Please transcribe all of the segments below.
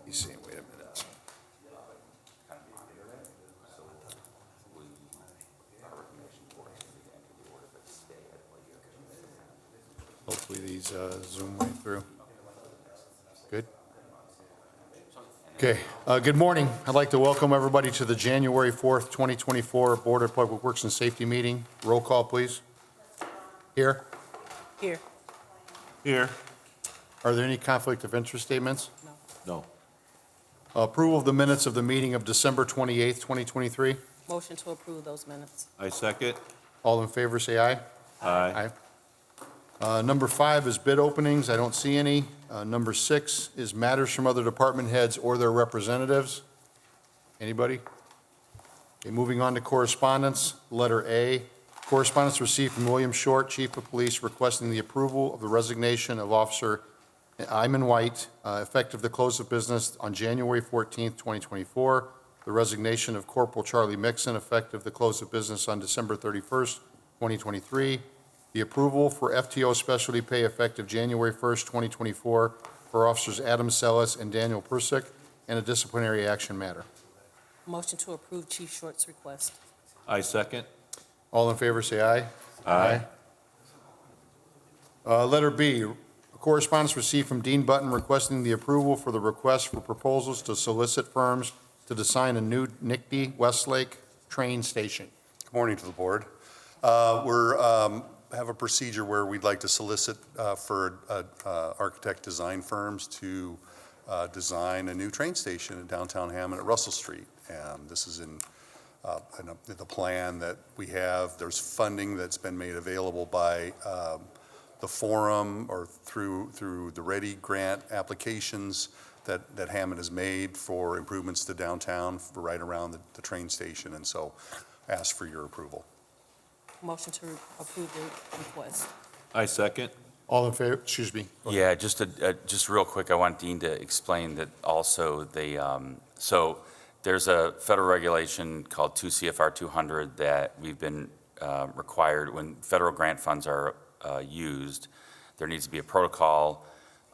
He's saying, wait a minute. Hopefully these zoom right through. Good. Okay, good morning. I'd like to welcome everybody to the January 4th, 2024 Board of Public Works and Safety meeting. Roll call, please. Here. Here. Here. Are there any conflict of interest statements? No. Approval of the minutes of the meeting of December 28th, 2023. Motion to approve those minutes. I second. All in favor, say aye. Aye. Number 5 is bid openings. I don't see any. Number 6 is matters from other department heads or their representatives. Anybody? Okay, moving on to correspondence. Letter A, correspondence received from William Short, Chief of Police, requesting the approval of the resignation of Officer Iman White, effective the close of business on January 14th, 2024. The resignation of Corporal Charlie Mixon, effective the close of business on December 31st, 2023. The approval for FTO specialty pay effective January 1st, 2024 for Officers Adam Sellis and Daniel Persick, and a disciplinary action matter. Motion to approve Chief Short's request. I second. All in favor, say aye. Aye. Letter B, correspondence received from Dean Button requesting the approval for the request for proposals to solicit firms to design a new Nickty Westlake train station. Good morning to the board. Have a procedure where we'd like to solicit for architect design firms to design a new train station in downtown Hammond at Russell Street. And this is in the plan that we have. There's funding that's been made available by the forum or through the READY grant applications that Hammond has made for improvements to downtown for right around the train station. And so ask for your approval. Motion to approve the request. I second. All in favor, excuse me. Go ahead. Yeah, just real quick, I want Dean to explain that also so there's a federal regulation called 2 CFR 200 that we've been required when federal grant funds are used, there needs to be a protocol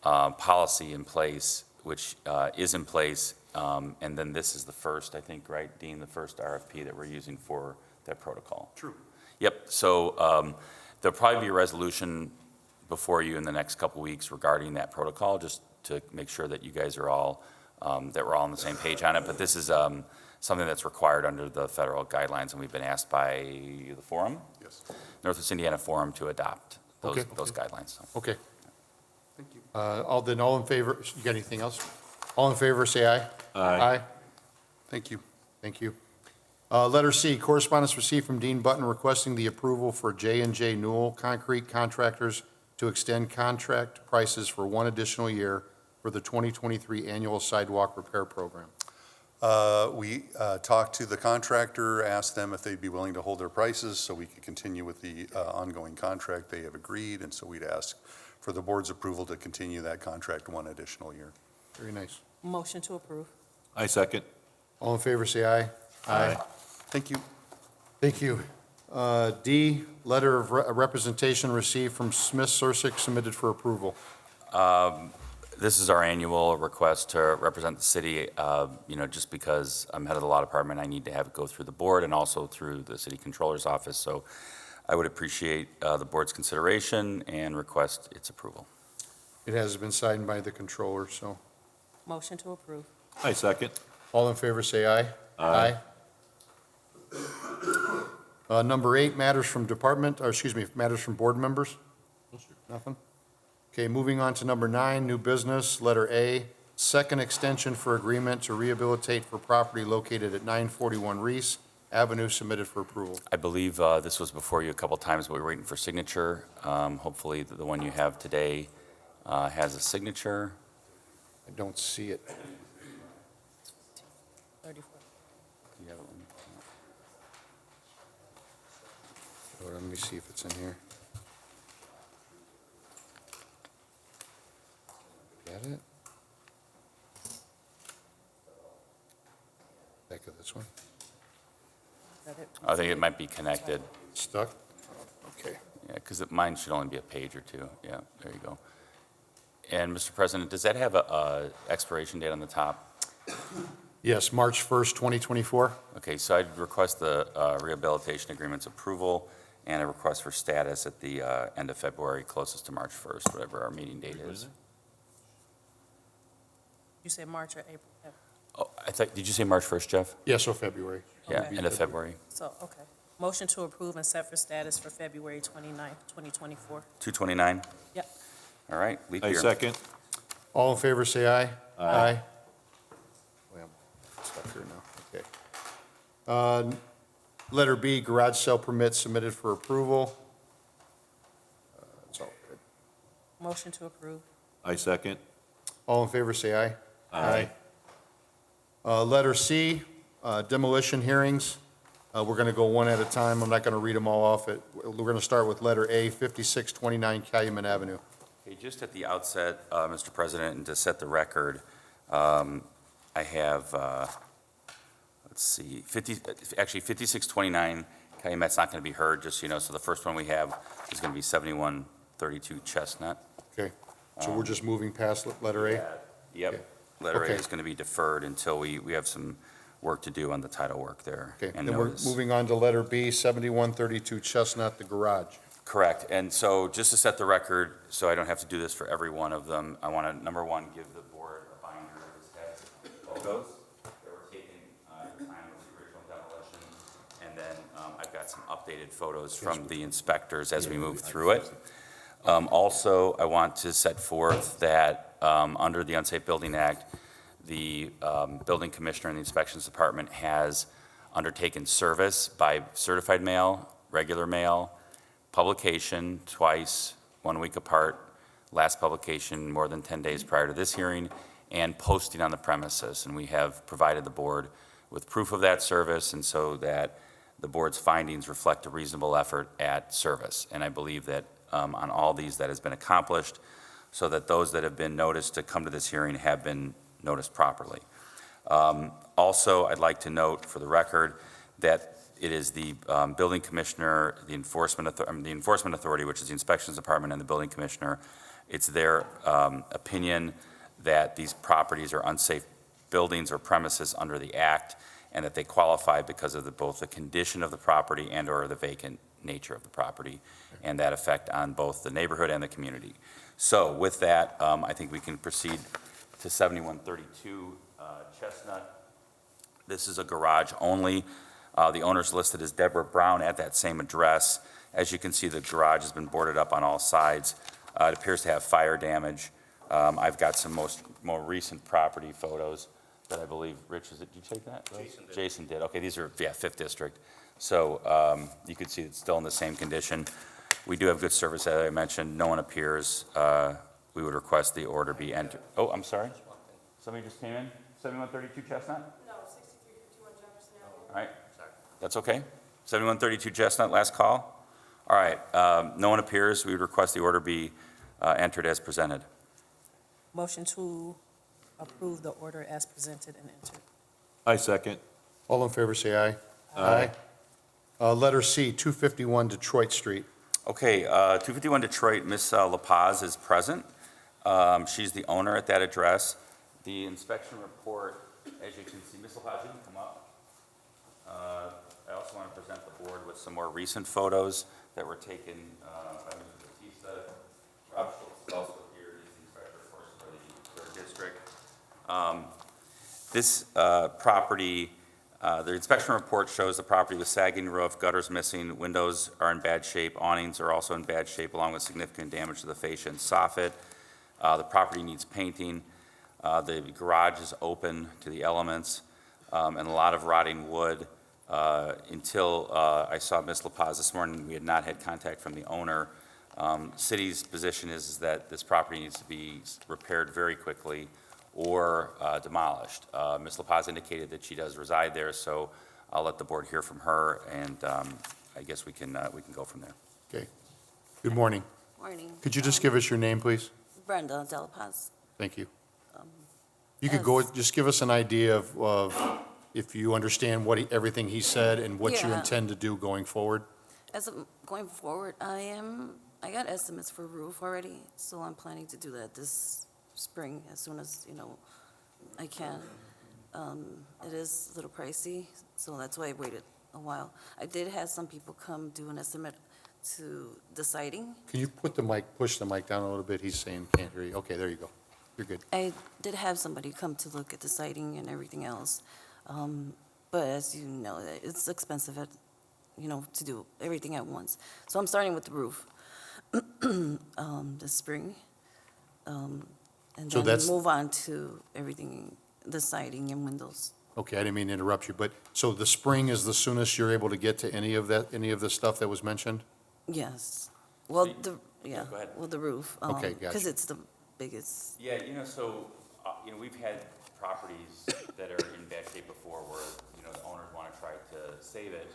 policy in place, which is in place, and then this is the first, I think, right, Dean, the first RFP that we're using for that protocol. True. Yep, so there'll probably be a resolution before you in the next couple weeks regarding that protocol, just to make sure that you guys are all, that we're all on the same page on it. But this is something that's required under the federal guidelines, and we've been asked by the forum, Yes. Northwest Indiana Forum, to adopt those, Okay. those guidelines. So. Okay. Thank you. All in favor, you got anything else? All in favor, say aye. Aye. Thank you. Thank you. Letter C, correspondence received from Dean Button requesting the approval for J&J Newell Concrete Contractors to extend contract prices for one additional year for the 2023 annual sidewalk repair program. We talked to the contractor, asked them if they'd be willing to hold their prices so we could continue with the ongoing contract. They have agreed, and so we'd ask for the board's approval to continue that contract one additional year. Very nice. Motion to approve. I second. All in favor, say aye. Aye. Thank you. Thank you. D, letter of representation received from Smith Sursick submitted for approval. This is our annual request to represent the city, just because I'm head of the law department, I need to have it go through the board and also through the city controller's office. So I would appreciate the board's consideration and request its approval. It has been signed by the controller, so. Motion to approve. I second. All in favor, say aye. Aye. Number 8, matters from matters from board members? Nothing? Okay, moving on to number 9, new business, letter A, second extension for agreement to rehabilitate for property located at 941 Reese Avenue, submitted for approval. I believe this was before you a couple times, but we're waiting for signature. Hopefully the one you have today has a signature. I don't see it. 34. You have it? Let me see if it's in here. Got it? Back of this one. Is that it? I think it might be connected. Stuck? Okay. Yeah, because mine should only be a page or two. Yeah, there you go. And Mr. President, does that have a expiration date on the top? Yes, March 1st, 2024. Okay, so I'd request the rehabilitation agreement's approval and a request for status at the end of February, closest to March 1st, whatever our meeting date is. You said March or April? Oh, did you say March 1st, Jeff? Yes, so February. Yeah, Okay. end of February. So, okay. Motion to approve and set for status for February 29th, 2024. 229? Yep. All right, leap I year. second. All in favor, say aye. Aye. Wait, I'm stuck here now, okay. Letter B, garage sale permit submitted for approval. That's all good. Motion to approve. I second. All in favor, say aye. Aye. Letter C, demolition hearings. We're going to go one at a time. I'm not going to read them all off. We're going to start with letter A, 5629 Calumet Avenue. Okay, just at the outset, Mr. President, and to set the record, I have, let's see, 5629 Calumet's not going to be heard, just so you know. So the first one we have is going to be 7132 Chestnut. Okay, so we're just moving past letter A? Yep. Okay. Letter A Okay. is going to be deferred until we have some work to do on the title work there. Okay, and then we're notice. moving on to letter B, 7132 Chestnut, the garage. Correct. And so just to set the record, so I don't have to do this for every one of them, I want to, number one, give the board a binder that has photos that were taken at the time of the original demolition. And then I've got some updated photos from the inspectors as we move through it. Also, I want to set forth that under the Unsafe Building Act, the building commissioner and the inspections department has undertaken service by certified mail, regular mail, publication twice, 1 week apart, last publication more than 10 days prior to this hearing, and posting on the premises. And we have provided the board with proof of that service, and so that the board's findings reflect a reasonable effort at service. And I believe that on all these that has been accomplished, so that those that have been noticed to come to this hearing have been noticed properly. Also, I'd like to note for the record that it is the building commissioner, the enforcement authority, which is the inspections department and the building commissioner. It's their opinion that these properties are unsafe buildings or premises under the act, and that they qualify because of both the condition of the property and or the vacant nature of the property, and that effect on both the neighborhood and the community. So with that, I think we can proceed to 7132 Chestnut. This is a garage only. The owner's listed as Deborah Brown at that same address. As you can see, the garage has been boarded up on all sides. It appears to have fire damage. I've got some more recent property photos that I believe, Rich, did you take that? Jason did. Okay, these are, 5th District. So you can see it's still in the same condition. We do have good service, as I mentioned. No one appears. We would request the order be entered. Oh, I'm sorry? Somebody just came in? 7132 Chestnut? No, 6351 Jefferson Avenue. All right. That's okay. 7132 Chestnut, last call. All right. No one appears. We would request the order be entered as presented. Motion to approve the order as presented and entered. I second. All in favor, say aye. Aye. Letter C, 251 Detroit Street. Okay, 251 Detroit, Ms. La Paz is present. She's the owner at that address. The inspection report, as you can see, Ms. La Paz, you can come up. I also want to present the board with some more recent photos that were taken by Mr. Batista. Rob Schultz is also here. He's the inspector, of course, for the 3rd District. This property, the inspection report shows the property with sagging roof, gutters missing, windows are in bad shape, awnings are also in bad shape, along with significant damage to the fascia and soffit. The property needs painting. The garage is open to the elements, and a lot of rotting wood. Until I saw Ms. La Paz this morning, we had not had contact from the owner. City's position is that this property needs to be repaired very quickly or demolished. Ms. La Paz indicated that she does reside there, so I'll let the board hear from her, and I guess we can go from there. Okay. Good morning. Morning. Could you just give us your name, please? Brenda De La Paz. Thank you. You could go, Yes. just give us an idea of if you understand everything he said and what you Yeah. intend to do going forward. As I'm going forward, I am I got estimates for roof already, so I'm planning to do that this spring as soon as, I can. It is a little pricey, so that's why I waited a while. I did have some people come do an estimate to the siding. Can you push the mic down a little bit? He's saying can't hear you. Okay, there you go. You're good. I did have somebody come to look at the siding and everything else. But as you know, it's expensive to do everything at once. So I'm starting with the roof this spring. And So then that's- move on to everything, the siding and windows. Okay, I didn't mean to interrupt you, but, so the spring is the soonest you're able to get to any of the stuff that was mentioned? Yes. Well, So yeah, go ahead. well, the roof. Okay, Because gotcha. it's the biggest. Yeah, we've had properties that are in bad shape before where, the owners want to try to save it,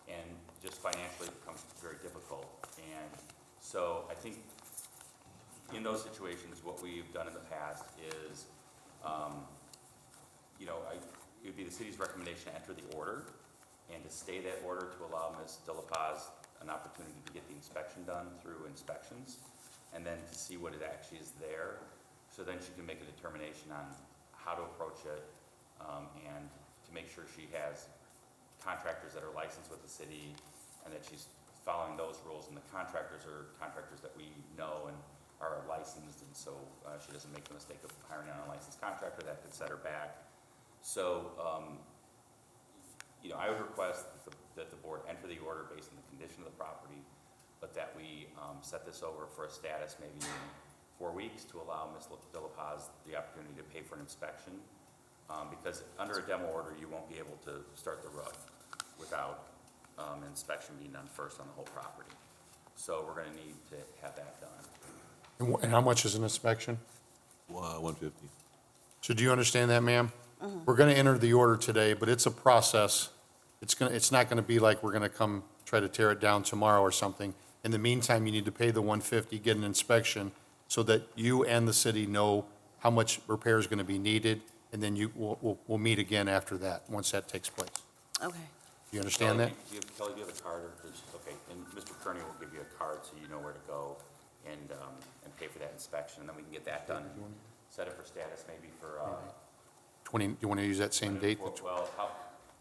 and just financially it becomes very difficult. And so I think in those situations, what we've done in the past is, it would be the city's recommendation to enter the order and to stay that order to allow Ms. De La Paz an opportunity to get the inspection done through inspections, and then to see what it actually is there. So then she can make a determination on how to approach it, and to make sure she has contractors that are licensed with the city and that she's following those rules. And the contractors are contractors that we know and are licensed, and so she doesn't make the mistake of hiring an unlicensed contractor that could set her back. So, I would request that the board enter the order based on the condition of the property, but that we set this over for a status maybe in 4 weeks to allow Ms. De La Paz the opportunity to pay for an inspection. Because under a demo order, you won't be able to start the roof without an inspection being done first on the whole property. So we're going to need to have that done. And how much is an inspection? 150. So do you understand that, ma'am? We're going to enter the order today, but it's a process. It's not going to be like we're going to come try to tear it down tomorrow or something. In the meantime, you need to pay the 150, get an inspection, so that you and the city know how much repair is going to be needed, and then we'll meet again after that, once that takes place. Okay. You understand that? Kelly, do you have a card? Okay, and Mr. Kearney will give you a card so you know where to go and pay for that inspection, and then we can get that done. Set it for status maybe for, 20, do you want to use that same date? well,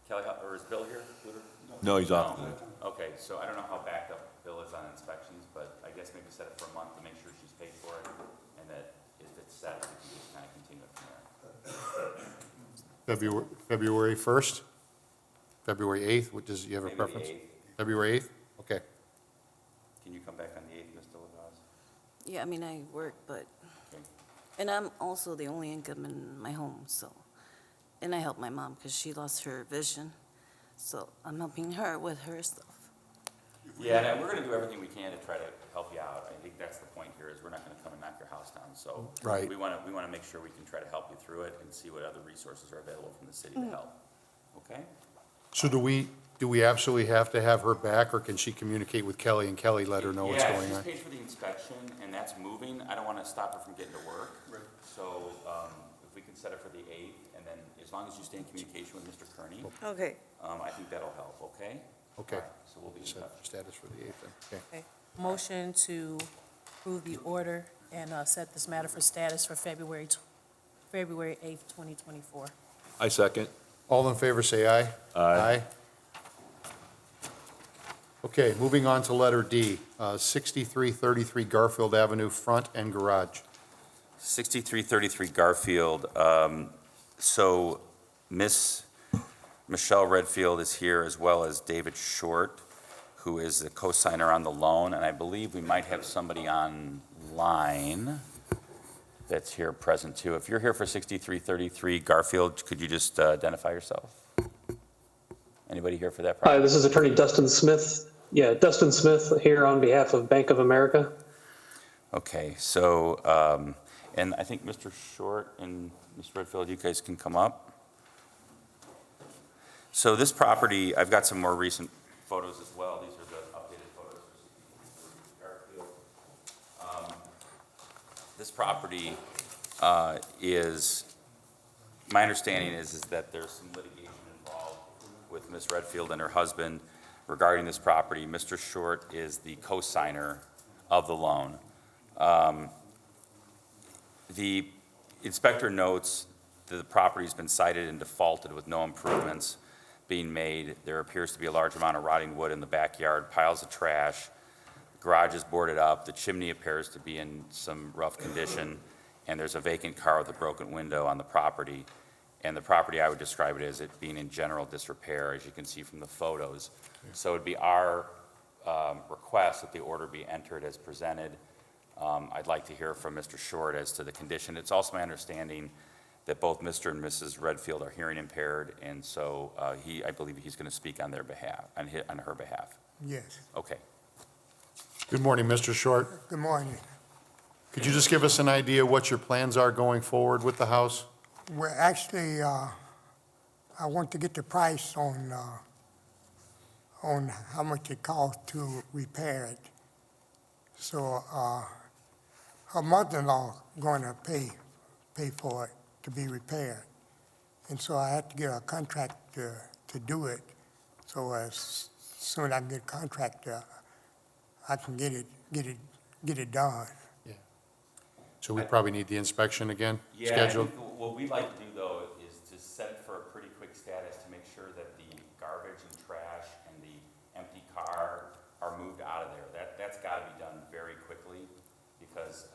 Kelly, or is Bill here? Luder? No, he's off. No. Okay, so I don't know how backed up Bill is on inspections, but I guess maybe set it for a month to make sure she's paid for it, and that if it's set, we can just kind of continue it from there. February 1st? February 8th? What, does you have a Maybe the preference? 8th. February 8th? Okay. Can you come back on the 8th, Ms. De La Paz? Yeah, I mean, I work, but, Okay. and I'm also the only income in my home, so. And I help my mom because she lost her vision. So I'm helping her with her stuff. Yeah, and we're gonna do everything we can to try to help you out. I think that's the point here, is we're not gonna come and knock your house down, so. Right. We wanna make sure we can try to help you through it and see what other resources are available from the city to help. Okay? So do we absolutely have to have her back, or can she communicate with Kelly and Kelly let her know what's going Yeah, on? she's paid for the inspection, and that's moving. I don't wanna stop her from getting to work. Right. So, if we can set it for the 8th, and then as long as you stay in communication with Mr. Kearney, Okay. I think that'll help, okay? Okay. All right, so we'll be in Set touch. status for the 8th then. Okay. Okay. Motion to approve the order and set this matter for status for February 8th, 2024. I second. All in favor, say aye. Aye. Okay, moving on to letter D, 6333 Garfield Avenue, front and garage. 6333 Garfield. So Miss Michelle Redfield is here, as well as David Short, who is the co-signer on the loan, and I believe we might have somebody online that's here present too. If you're here for 6333 Garfield, could you just identify yourself? Anybody here for that Hi, project? this is Attorney Dustin Smith. Yeah, Dustin Smith here on behalf of Bank of America. Okay, so, and I think Mr. Short and Ms. Redfield, you guys can come up. So this property, I've got some more recent photos as well. These are the updated photos for Garfield. This property is, my understanding is that there's some litigation involved with Ms. Redfield and her husband regarding this property. Mr. Short is the co-signer of the loan. The inspector notes that the property's been cited and defaulted with no improvements being made. There appears to be a large amount of rotting wood in the backyard, piles of trash, garage is boarded up, the chimney appears to be in some rough condition, and there's a vacant car with a broken window on the property. And the property, I would describe it as it being in general disrepair, as you can see from the photos. So it'd be our request that the order be entered as presented. I'd like to hear from Mr. Short as to the condition. It's also my understanding that both Mr. and Mrs. Redfield are hearing impaired, and so I believe he's going to speak on their behalf, on her behalf. Yes. Okay. Good morning, Mr. Short. Good morning. Could you just give us an idea what your plans are going forward with the house? Well, actually, I want to get the price on how much it costs to repair it. So, her mother-in-law going to pay for it to be repaired. And so I had to get a contractor to do it. So as soon as I can get a contractor, I can get it done. So we probably need the inspection again, Yeah, scheduled? what we'd like to do, though, is to set for a pretty quick status to make sure that the garbage and trash and the empty car are moved out of there. That's got to be done very quickly, because,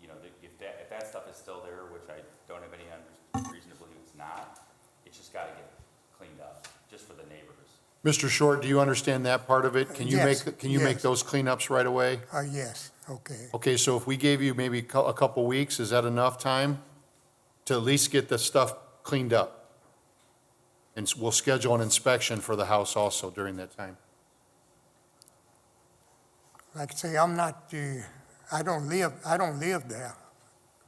you know, if that stuff is still there, which I don't have any reason to believe it's not, it's just got to get cleaned up, just for the neighbors. Mr. Short, do you understand that part of it? Can you Yes, make yes. those cleanups right away? Yes, okay. Okay, so if we gave you maybe a couple weeks, is that enough time to at least get the stuff cleaned up? And we'll schedule an inspection for the house also during that time. Like I say, I'm not, I don't live there,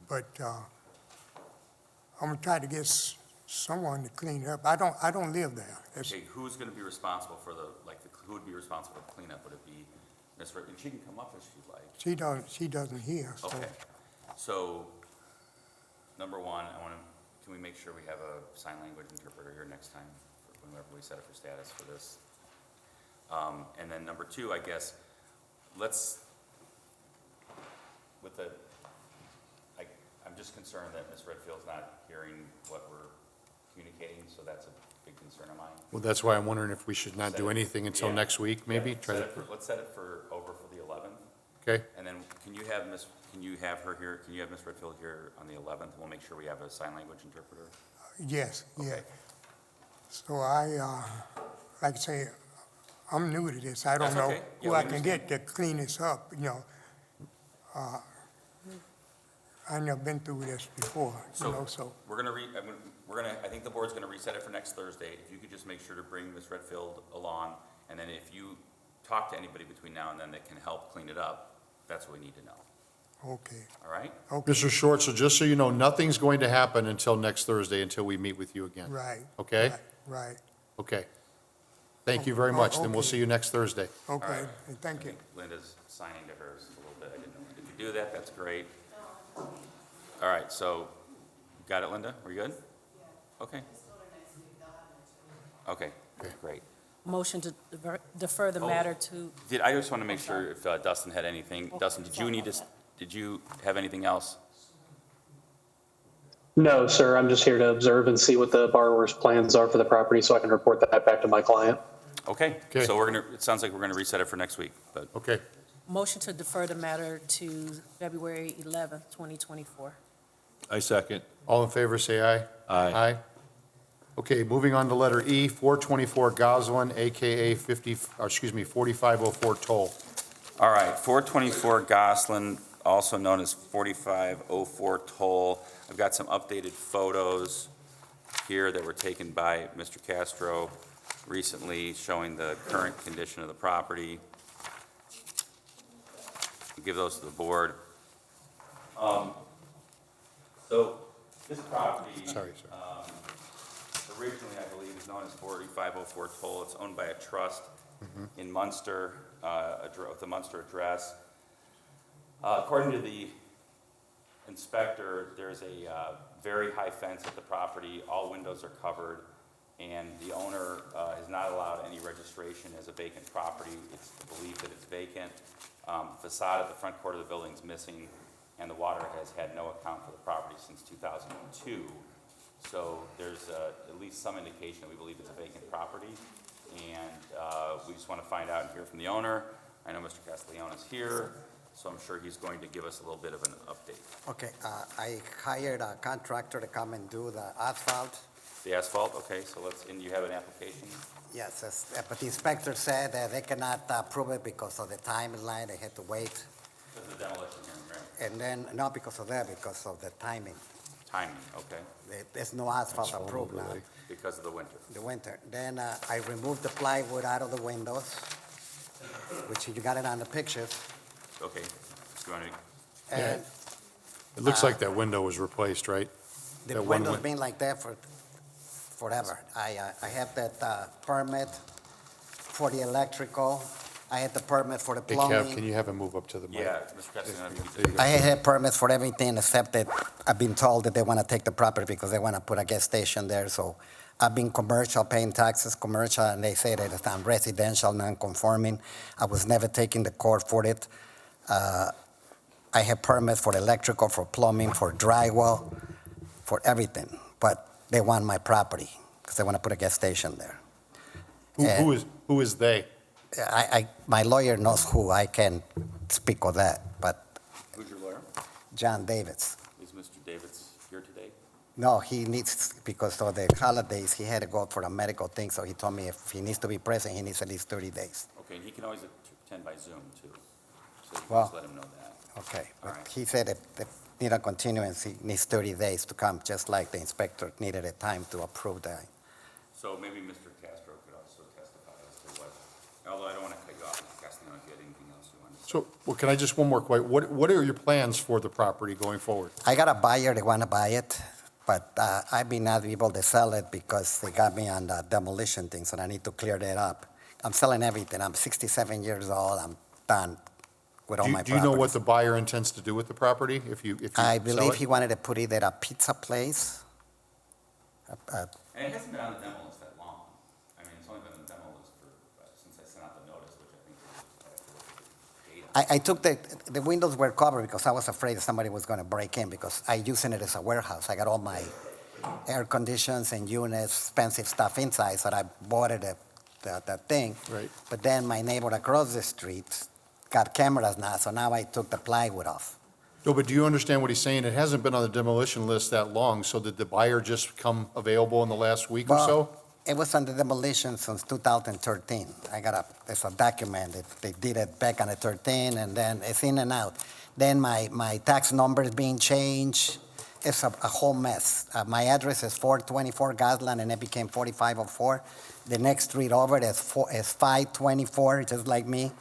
but, I'm gonna try to get someone to clean it up. I don't live there. It's- Okay, who's going to be responsible for who would be responsible for cleanup? Would it be Ms. Rick? And she can come up if she'd like. She doesn't hear, so. Okay, so, number one, can we make sure we have a sign language interpreter here next time, whenever we set it for status for this? And then number two, I guess, I'm just concerned that Ms. Redfield's not hearing what we're communicating, so that's a big concern of mine. Well, that's why I'm wondering if we should not do anything until Yeah. next week, maybe? Yeah, Try to, let's set it for the 11th. okay? And then can you have Ms. Redfield here on the 11th? We'll make sure we have a sign language interpreter. Yes, yeah. Okay. So like I say, I'm new to this. I don't That's know okay. Yeah, who we I can get to clean this up, you know. I've never been through this before, you know, so. I think the board's gonna reset it for next Thursday. If you could just make sure to bring Ms. Redfield along, and then if you talk to anybody between now and then that can help clean it up, that's what we need to know, Okay, all right? okay, Mr. Short, so just so you know, nothing's going to happen until next Thursday, until we meet with you again. right. Okay? Right, Okay. Thank you very much, then we'll Okay. see you next Thursday. okay, right. and thank I you. think Linda's signing to hers a little bit. I didn't know. If you do that, that's great. All right, so, got it, Linda? Are you good? Okay. Okay, great. Motion to defer the matter to, I just want to make sure if Dustin had anything. Dustin, did you have anything else? No, sir, I'm just here to observe and see what the borrower's plans are for the property so I can report that back to my client. Okay, Okay. so it sounds like we're going to reset it for next week, but, Okay. motion to defer the matter to February 11th, 2024. I second. All in favor, say aye. Aye. Aye. Okay, moving on to letter E, 424 Goslin, AKA 4504 Toll. all right, 424 Goslin, also known as 4504 Toll. I've got some updated photos here that were taken by Mr. Castro recently, showing the current condition of the property. I'll give those to the board. So this property. Sorry, sir. Originally, I believe, is known as 4504 Toll. It's owned by a trust in Munster, with a Munster address. According to the inspector, there's a very high fence at the property. All windows are covered, and the owner is not allowed any registration as a vacant property. It's believed that it's vacant. Facade at the front quarter of the building is missing, and the water has had no account for the property since 2002. So there's at least some indication that we believe it's a vacant property, and we just want to find out and hear from the owner. I know Mr. Castiglione is here, so I'm sure he's going to give us a little bit of an update. Okay, I hired a contractor to come and do the asphalt. The asphalt, okay, so and you have an application? Yes, but the inspector said that they cannot approve it because of the timeline, they had to wait. Because of the demolition hearing, right? And then, not because of that, because of the timing. Timing, okay, There's no asphalt approved now, because of the winter. the winter. Then I removed the plywood out of the windows, which you got it on the pictures. Okay, so you want to, And It looks like that window was replaced, right? the That one window's win- been like that for forever. I have that permit for the electrical. I had the permit for the Hey, plumbing. Kev, can you have him move up to the mic? yeah, Mr. Castiglione, if you could There you go. I had permits for everything except that I've been told that they want to take the property because they want to put a gas station there. So I've been commercial, paying taxes, commercial, and they say that I'm residential, non-conforming. I was never taking the court for it. I have permits for electrical, for plumbing, for drywall, for everything. But they want my property because they want to put a gas station there. Who is they? My lawyer knows who. I can speak of that, but who's your lawyer? John Davis. Is Mr. Davids here today? No, he needs, because of the holidays, he had to go for a medical thing, so he told me if he needs to be present, he needs at least 30 days. Okay, and he can always attend by Zoom, too. So you can Well- just let him know that. Okay, All but right. he said if need a continuance, he needs 30 days to come, just like the inspector needed a time to approve that. So maybe Mr. Castro could also testify as to what, although I don't want to cut you off, Mr. Castiglione, if you had anything else you wanted to say. So, well, can I just, one more question. What are your plans for the property going forward? I got a buyer, they want to buy it, but I've been not able to sell it because they got me on the demolition thing, so I need to clear that up. I'm selling everything. I'm 67 years old. I'm done with all my Do you know what properties. the buyer intends to do with the property if you I sell believe it? he wanted to put it at a pizza place. And it hasn't been on the demo list that long. I mean, it's only been on the demo list for, since I sent out the notice, which I think is, I have to look at the date on. I took the windows were covered because I was afraid that somebody was going to break in because I using it as a warehouse. I got all my air conditions and units, expensive stuff inside, so I bought it, that thing. Right. But then my neighbor across the street got cameras now, so now I took the plywood off. No, but do you understand what he's saying? It hasn't been on the demolition list that long, so did the buyer just come available in the last week or Well, so? It was under demolition since 2013. It's a document, they did it back on the 13, and then it's in and out. Then my tax number is being changed. It's a whole mess. My address is 424 Gosland, and it became 4504. The next street over is 524, just like me,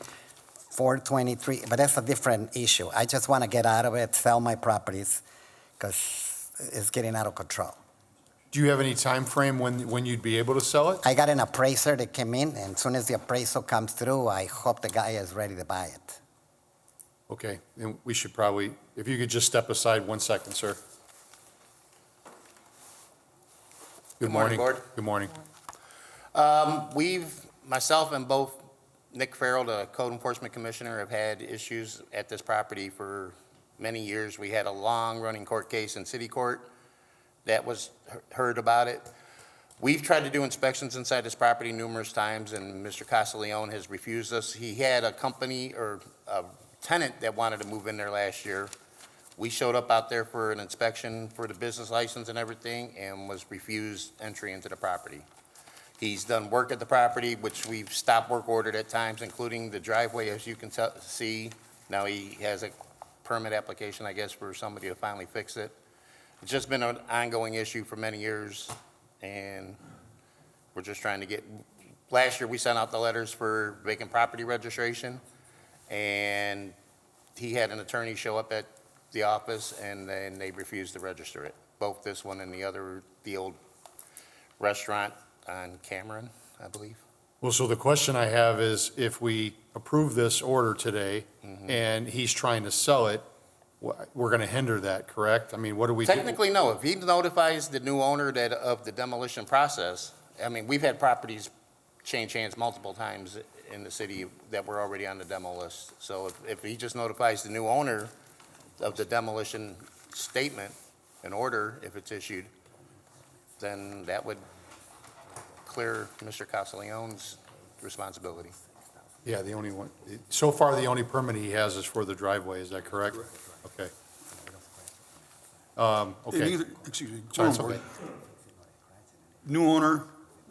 423, but that's a different issue. I just want to get out of it, sell my properties, because it's getting out of control. Do you have any time frame when you'd be able to sell it? I got an appraiser that came in, and as soon as the appraisal comes through, I hope the guy is ready to buy it. Okay, and we should probably, if you could just step aside 1 second, sir. Good morning. Board. Good morning. Myself and both Nick Farrell, the Code Enforcement Commissioner, have had issues at this property for many years. We had a long-running court case in city court that was heard about it. We've tried to do inspections inside this property numerous times, and Mr. Castiglione has refused us. He had a company or a tenant that wanted to move in there last year. We showed up out there for an inspection for the business license and everything and was refused entry into the property. He's done work at the property, which we've stopped work ordered at times, including the driveway, as you can see. Now he has a permit application, I guess, for somebody to finally fix it. It's just been an ongoing issue for many years, and we're just trying to get, last year we sent out the letters for vacant property registration, and he had an attorney show up at the office, and then they refused to register it. Both this one and the other, the old restaurant on Cameron, I believe. Well, so the question I have is, if we approve this order today and he's trying to sell it, we're going to hinder that, correct? I mean, what do we do? Technically, no. If he notifies the new owner that of the demolition process, I mean, we've had properties changed hands multiple times in the city that were already on the demo list. So if he just notifies the new owner of the demolition statement, an order, if it's issued, then that would clear Mr. Castiglione's responsibility. Yeah, the only one, so far, the only permit he has is for the driveway, is that correct? Okay. In Okay, either, excuse me, sorry, it's going okay. forward, new owner,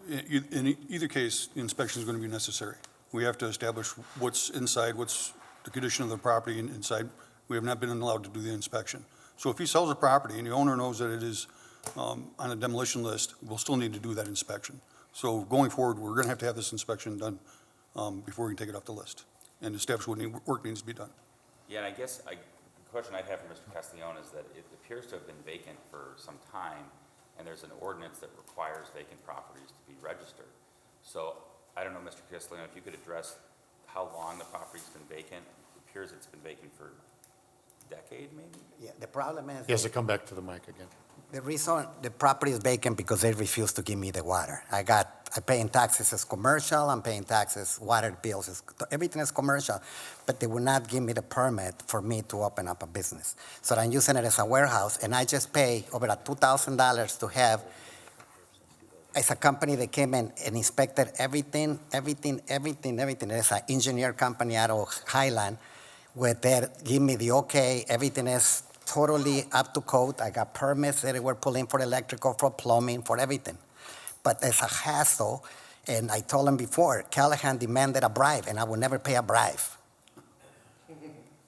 in either case, the inspection is going to be necessary. We have to establish what's inside, what's the condition of the property inside. We have not been allowed to do the inspection. So if he sells a property and the owner knows that it is on a demolition list, we'll still need to do that inspection. So going forward, we're going to have this inspection done before we can take it off the list and establish what work needs to be done. Yeah, and I guess the question I'd have for Mr. Castiglione is that it appears to have been vacant for some time, and there's an ordinance that requires vacant properties to be registered. So I don't know, Mr. Castiglione, if you could address how long the property's been vacant. It appears it's been vacant for a decade, maybe? Yeah, the problem is. He has to come back to the mic again. The reason the property is vacant because they refuse to give me the water. I paying taxes as commercial, I'm paying taxes, water bills, everything is commercial, but they will not give me the permit for me to open up a business. So I'm using it as a warehouse, and I just pay over $2,000 to have, it's a company that came in and inspected everything. It's an engineer company out of Highland, where they give me the okay, everything is totally up to code. I got permits that were pulling for electrical, for plumbing, for everything. But it's a hassle, and I told him before, Callahan demanded a bribe, and I will never pay a bribe.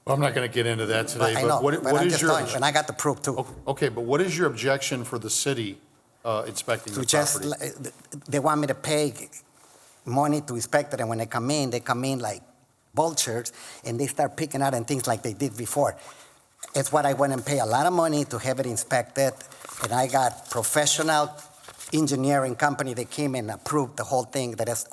Well, I'm not going to get into that today, I know, but but what I'm is just your? telling you, and I got the proof too. Okay, but what is your objection for the city inspecting To the just, property? they want me to pay money to inspect it, and when they come in like vultures, and they start picking out and things like they did before. It's what I went and pay a lot of money to have it inspected, and I got professional engineering company that came and approved the whole thing. That is,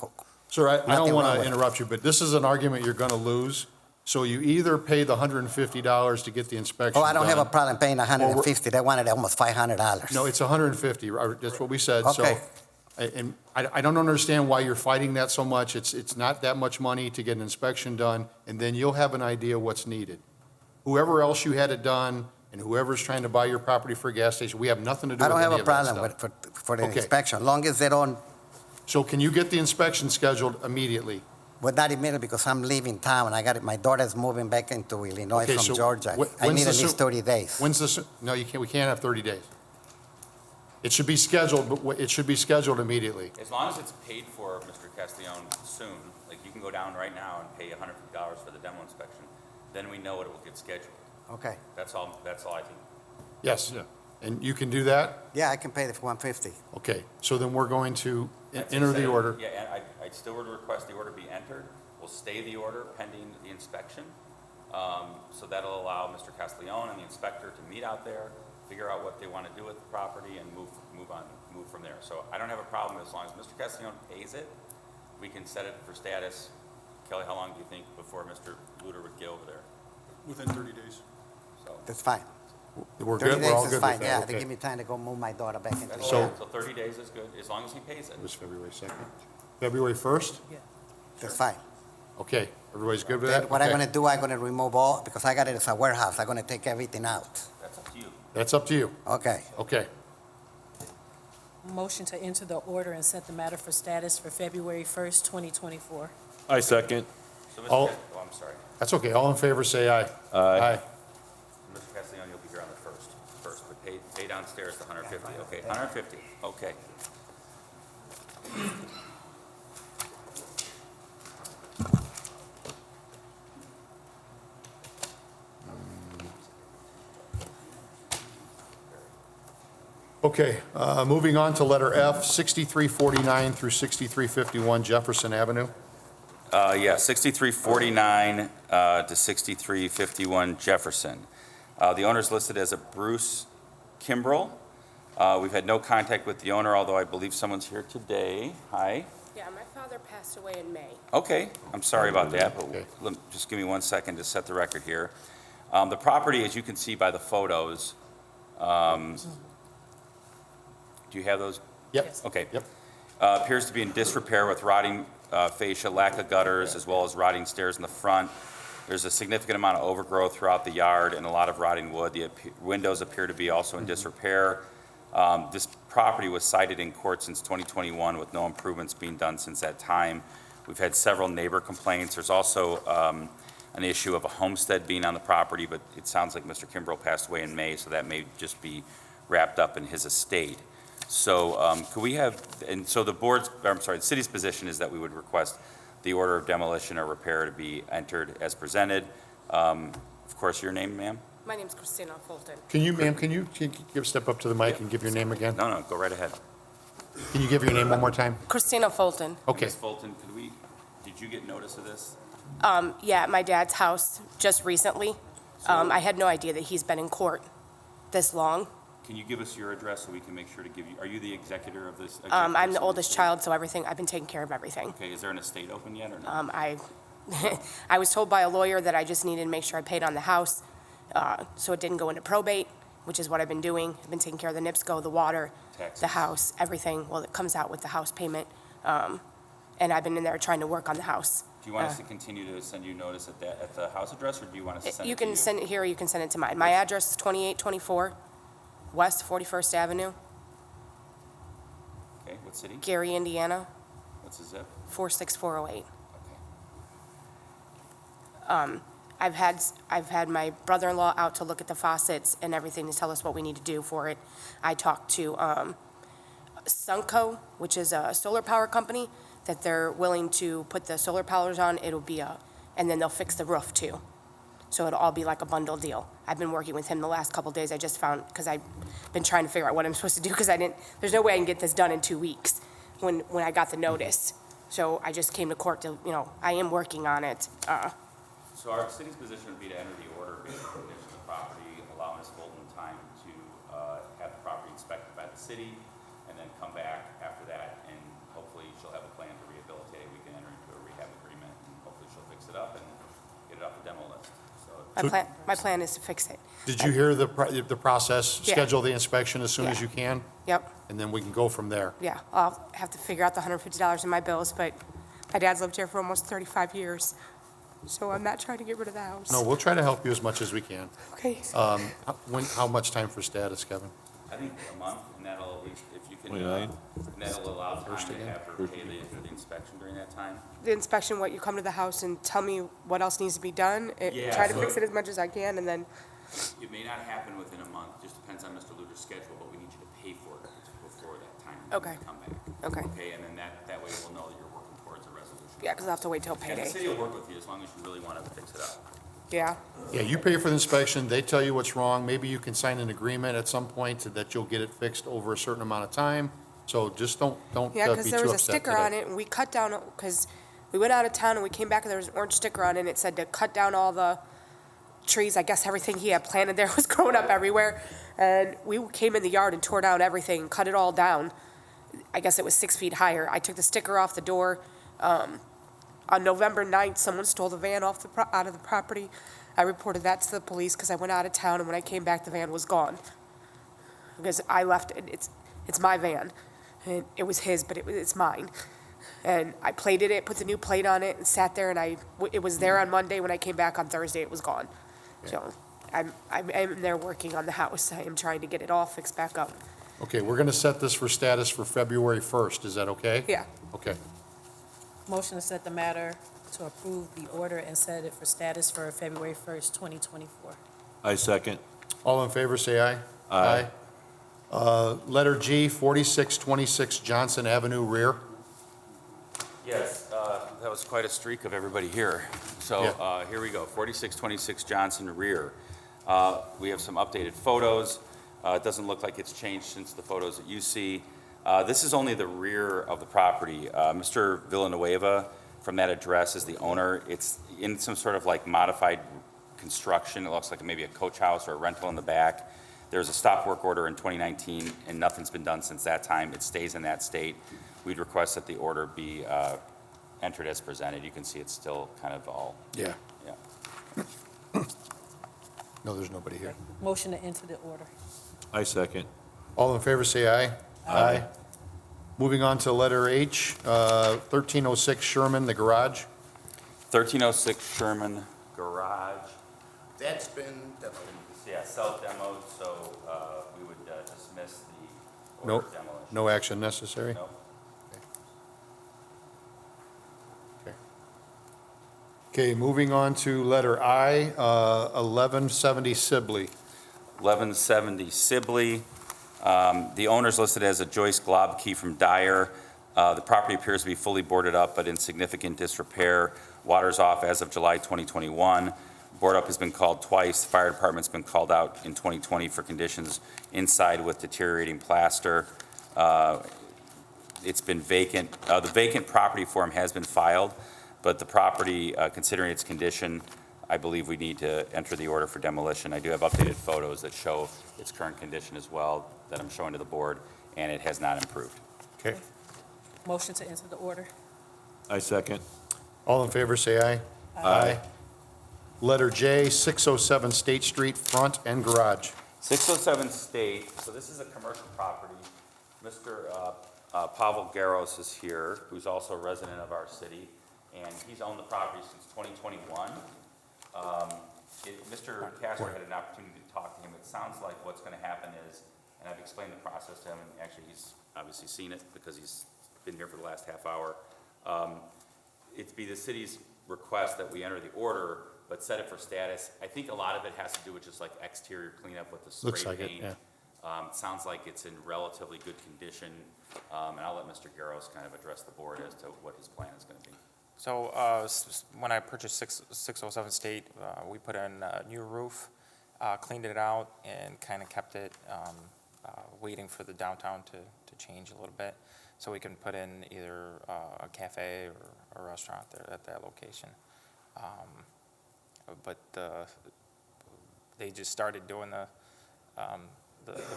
Sir, I don't nothing want wrong to with it. interrupt you, but this is an argument you're going to lose. So you either pay the $150 to get the inspection oh, I don't have a done. problem paying $150. They wanted almost $500. No, it's $150, right? That's what we said. So, Okay. and I don't understand why you're fighting that so much. It's not that much money to get an inspection done, and then you'll have an idea what's needed. Whoever else you had it done, and whoever's trying to buy your property for a gas station, we have nothing to do I with don't any have a of that problem stuff. for the Okay. inspection, long as they don't, So can you get the inspection scheduled immediately? well, not immediately, because I'm leaving town. I got it, my daughter's moving back into Illinois Okay, from so Georgia. wh- I when's need the at least soo- 30 days. When's this, no, you can't, we can't have 30 days. It should be scheduled, but it should be scheduled immediately. As long as it's paid for, Mr. Castiglione, soon, like you can go down right now and pay $150 for the demo inspection, then we know it will get scheduled. Okay. That's all I think. Yes. Yeah. And you can do that? Yeah, I can pay the $150. Okay, so then we're going to That's enter the instead of- order. Yeah, and I still would request the order be entered. We'll stay the order pending the inspection. So that'll allow Mr. Castiglione and the inspector to meet out there, figure out what they want to do with the property, and move from there. So I don't have a problem as long as Mr. Castiglione pays it. We can set it for status. Kelly, how long do you think before Mr. Luter would get over there? Within 30 days. So That's fine. We're 30 good, we're all days good is with fine, that, yeah. okay. They give me time to go move my daughter back into that's So- town. so 30 days is good, as long as he pays it. It was February 2nd. February 1st? That's fine. Okay, everybody's good with Then that? what I'm Okay. gonna do, I'm gonna remove all, because I got it as a warehouse, I'm gonna take everything out. That's up to you. That's up to you. Okay. Okay. Motion to enter the order and set the matter for status for February 1st, 2024. I second. So Mr. All- I'm sorry. That's okay. All in favor, say aye. Aye. Mr. Castiglione, you'll be here on the first, but pay downstairs the 150, okay, 150, okay. Okay, moving on to letter F, 6349 through 6351 Jefferson Avenue. Yeah, 6349 to 6351 Jefferson. The owner's listed as a Bruce Kimbrell. We've had no contact with the owner, although I believe someone's here today. Hi. Yeah, my father passed away in May. Okay, I'm sorry about that, but Okay. just give me 1 second to set the record here. The property, as you can see by the photos, do you have those? Yep. Yes. Okay. Yep. Appears to be in disrepair with rotting fascia, lack of gutters, as well as rotting stairs in the front. There's a significant amount of overgrowth throughout the yard and a lot of rotting wood. The windows appear to be also in disrepair. This property was cited in court since 2021 with no improvements being done since that time. We've had several neighbor complaints. There's also an issue of a homestead being on the property, but it sounds like Mr. Kimbrell passed away in May, so that may just be wrapped up in his estate. So could we have, and so the the city's position is that we would request the order of demolition or repair to be entered as presented. Of course, your name, ma'am? My name's Christina Fulton. Can you, ma'am, can you step up to the mic and give your name again? No, go right ahead. Can you give your name one more time? Christina Fulton. Okay. Ms. Fulton, did you get notice of this? Yeah, at my dad's house just recently. I had no idea that he's been in court this long. Can you give us your address so we can make sure to give you, are you the executor of this? I'm the oldest child, so I've been taking care of everything. Okay, is there an estate open yet or not? I was told by a lawyer that I just needed to make sure I paid on the house, so it didn't go into probate, which is what I've been doing. I've been taking care of the NIPSCO, the water, Taxes. the house, everything. Well, it comes out with the house payment. And I've been in there trying to work on the house. Do you want us to continue to send you notice at the house address, or do you want us to send it to you? You can send it here, or you can send it to mine. My address is 2824 West 41st Avenue, Okay, what city? Gary, Indiana, What's the zip? 46408. Okay. I've had my brother-in-law out to look at the faucets and everything to tell us what we need to do for it. I talked to Sunco, which is a solar power company, that they're willing to put the solar powers on. It'll be and then they'll fix the roof too. So it'll all be like a bundle deal. I've been working with him the last couple of days. I just found, because I've been trying to figure out what I'm supposed to do, because there's no way I can get this done in 2 weeks when I got the notice. So I just came to court to, I am working on it. So our city's position would be to enter the order based on the condition of the property, allow Ms. Fulton time to have the property inspected by the city, and then come back after that, and hopefully she'll have a plan to rehabilitate it. We can enter into a rehab agreement, and hopefully she'll fix it up and get it off the demo list. My plan is to fix it. Did you hear the process? Yeah. Schedule the inspection as soon as Yeah. you can, Yep, and then we can go from there. yeah. I'll have to figure out the $150 in my bills, but my dad's lived here for almost 35 years, so I'm not trying to get rid of the house. No, we'll try to help you as much as we can. Okay. How much time for status, Kevin? I think a month, and that'll at least, if you can, 29? and that'll allow time to again? have her pay the inspection during that time. The inspection, what, you come to the house and tell me what else needs to be done? Yeah, Try to so- fix it as much as I can, and then, It may not happen within a month, just depends on Mr. Luter's schedule, but we need you to pay for it before that time Okay. to come back. okay. Okay, and then that way we'll know that you're working towards a resolution. Yeah, because I'll have to wait till And the payday. city will work with you as long as you really want to fix it up. Yeah, Yeah, you pay for the inspection, they tell you what's wrong, maybe you can sign an agreement at some point that you'll get it fixed over a certain amount of time, so just don't be yeah, too because there was a upset sticker today. on it, and we cut down, because we went out of town and we came back and there was an orange sticker on it, and it said to cut down all the trees. I guess everything he had planted there was growing up everywhere. And we came in the yard and tore down everything, cut it all down. I guess it was 6 feet higher. I took the sticker off the door. On November 9th, someone stole the van out of the property. I reported that to the police because I went out of town, and when I came back, the van was gone. Because I left it, it's my van. And it was his, but it's mine. And I plated it, put the new plate on it, and sat there, and it was there on Monday. When I came back on Thursday, it was gone. So I'm there working on the house. I am trying to get it all fixed back up. Okay, we're gonna set this for status for February 1st, is that okay? Yeah. Okay, Motion to set the matter to approve the order and set it for status for February 1st, 2024. I second. all in favor, say aye. Aye. Letter G, 4626 Johnson Avenue, rear. Yes, that was quite a streak of everybody here. So here we go, 4626 Johnson rear. We have some updated photos. It doesn't look like it's changed since the photos that you see. This is only the rear of the property. Mr. Villanueva from that address is the owner. It's in some sort of like modified construction. It looks like maybe a coach house or a rental in the back. There was a stop work order in 2019, and nothing's been done since that time. It stays in that state. We'd request that the order be entered as presented. You can see it's still kind of all, Yeah. yeah. No, there's nobody here. Motion to enter the order. I second. All in favor, say aye. Aye. Moving on to letter H, 1306 Sherman, the garage. 1306 Sherman Garage. That's been demoed. Yeah, self-demoed, so we would dismiss the No, order of demolition. no action necessary? No. Okay, moving on to letter I, 1170 Sibley. 1170 Sibley. The owner's listed as a Joyce Globkey from Dyer. The property appears to be fully boarded up, but in significant disrepair. Water's off as of July 2021. Board up has been called twice. The fire department's been called out in 2020 for conditions inside with deteriorating plaster. It's been vacant. The vacant property form has been filed, but the property, considering its condition, I believe we need to enter the order for demolition. I do have updated photos that show its current condition as well that I'm showing to the board, and it has not improved. Okay. Motion to enter the order. I second. All in favor, say aye. Aye. Letter J, 607 State Street, front and garage. 607 State, so this is a commercial property. Mr. Pavel Garos is here, who's also a resident of our city, and he's owned the property since 2021. Mr. Castro had an opportunity to talk to him. It sounds like what's going to happen is, and I've explained the process to him, and actually he's obviously seen it because he's been here for the last half hour. It'd be the city's request that we enter the order, but set it for status. I think a lot of it has to do with just like exterior cleanup with the spray Looks like it, paint. yeah. Sounds like it's in relatively good condition, and I'll let Mr. Garros kind of address the board as to what his plan is going to be. So when I purchased 607 State, we put in a new roof, cleaned it out, and kind of kept it waiting for the downtown to change a little bit, so we can put in either a cafe or a restaurant there at that location. But they just started doing the